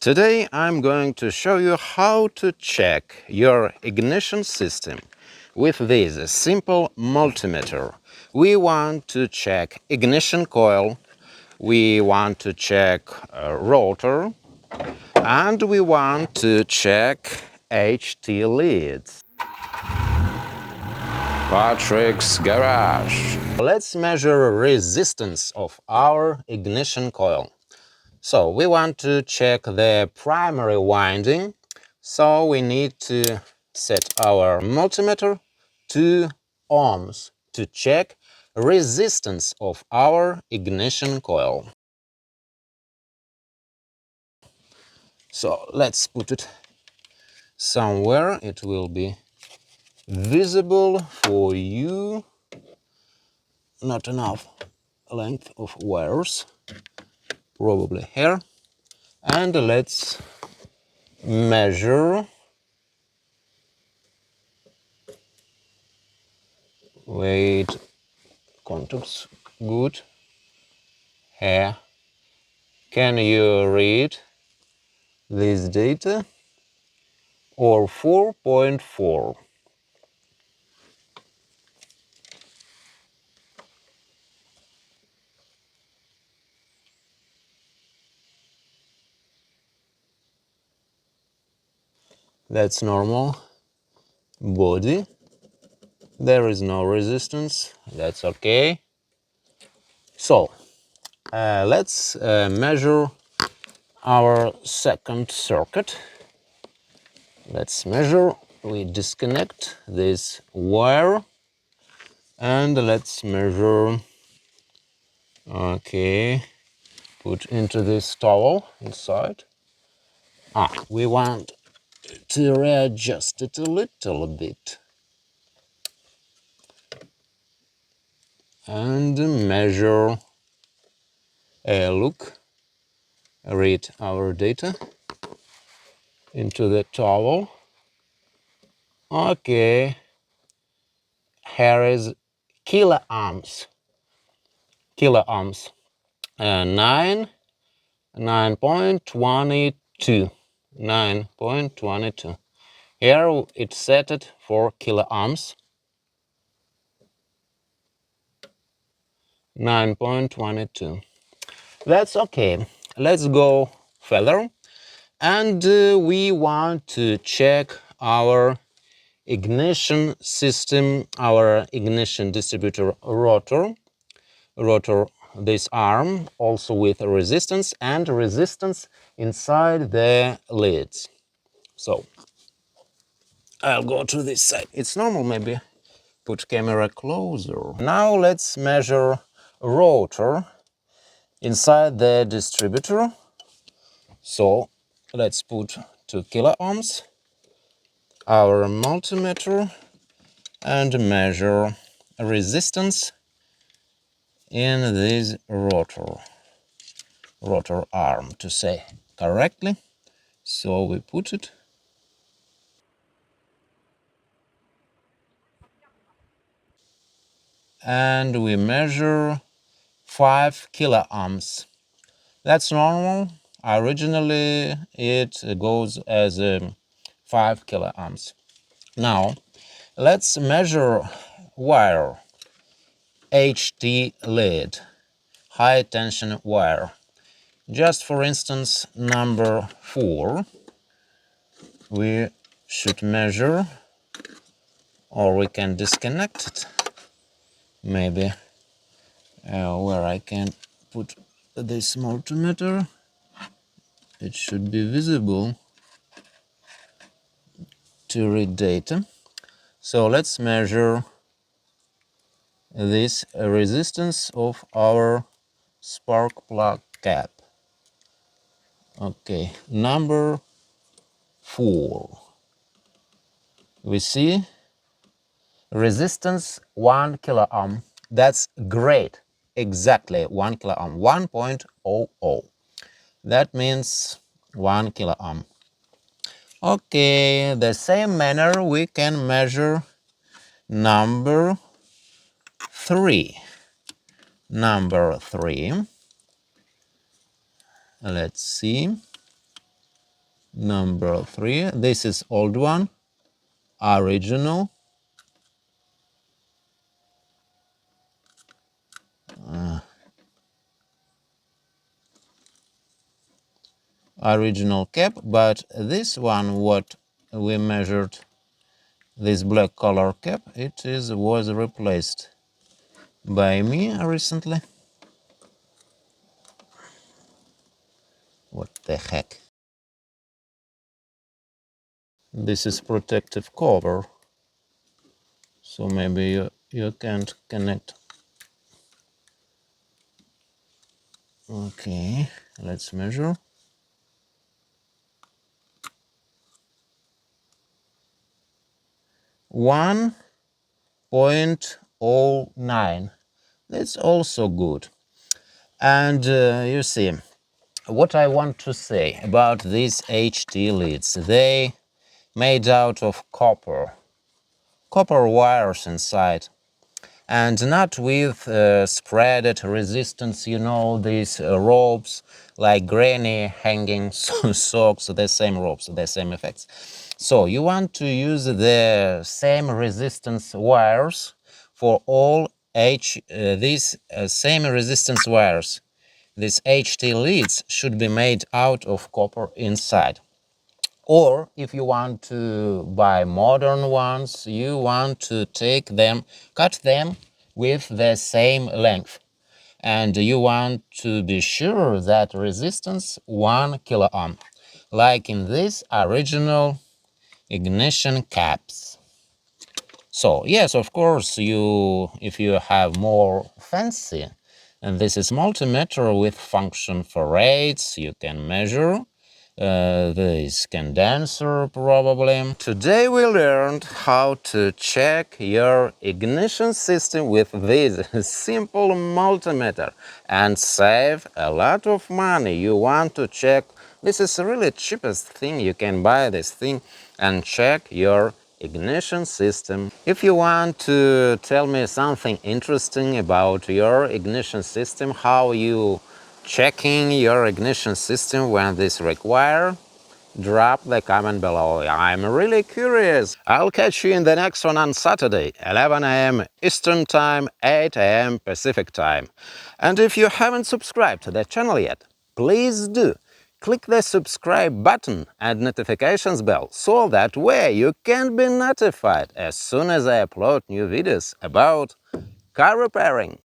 Today I'm going to show you how to check your ignition system with this simple multimeter. We want to check ignition coil, we want to check rotor, and we want to check HT leads. Patrick's Garage. Let's measure resistance of our ignition coil. So we want to check the primary winding, so we need to set our multimeter to ohms to check resistance of our ignition coil. So let's put it somewhere it will be visible for you. Not enough length of wires, probably here. And let's measure. Wait, contacts good. Here. Can you read this data? Or 4.4. That's normal. Body. There is no resistance. That's okay. So, let's measure our second circuit. Let's measure. We disconnect this wire and let's measure. Okay, put into this towel inside. We want to readjust it a little bit and measure. Look, read our data into the towel. Okay, here is kiloohms. 9.22. 9.22. Here it's set it for kiloohms. 9.22. That's okay. Let's go further. And we want to check our ignition system, our ignition distributor rotor. This arm, also with a resistance and resistance inside the leads. So I'll go to this side. It's normal, maybe put camera closer. Now let's measure rotor inside the distributor. So let's put 2 kiloohms, our multimeter, and measure resistance in this rotor arm, to say correctly. So we put it and we measure 5 kiloohms. That's normal. Originally it goes as 5 kiloohms. Now let's measure wire, HT lead, high tension wire. Just for instance, number 4, we should measure, or we can disconnect it, maybe where I can put this multimeter. It should be visible to read data. So let's measure this resistance of our spark plug cap. Okay, number 4. We see resistance 1 kiloohm. That's great. Exactly 1 kiloohm. 1.00. That means 1 kiloohm. Okay, the same manner we can measure number 3. Number 3. Let's see. number 3. This is old one, original. Original cap, but this one, what we measured, this black color cap, was replaced by me recently. What the heck? This is protective cover, so maybe you can't connect. Okay, let's measure. 1.09. That's also good. And you see, what I want to say about these HT leads, they made out of copper wires inside, and not with spreaded resistance, these ropes like granny hanging socks, the same ropes, the same effects. So you want to use the same resistance wires for all these same resistance wires. These HT leads should be made out of copper inside. Or if you want to buy modern ones, you want to cut them with the same length. And you want to be sure that resistance 1 kilo ohm, like in these original ignition caps. So yes, of course, if you have more fancy, and this is multimeter with function for rates, you can measure this condenser probably. Today we learned how to check your ignition system with this simple multimeter and save a lot of money. You want to check, this is really cheapest thing, you can buy this thing and check your ignition system. If you want to tell me something interesting about your ignition system, how you checking your ignition system when this require, drop the comment below. I'm really curious. I'll catch you in the next one on Saturday, 11 a.m. Eastern Time, 8 a.m. Pacific Time. And if you haven't subscribed to the channel yet, please do. Click the subscribe button and notifications bell so that way you can be notified as soon as I upload new videos about car repairing.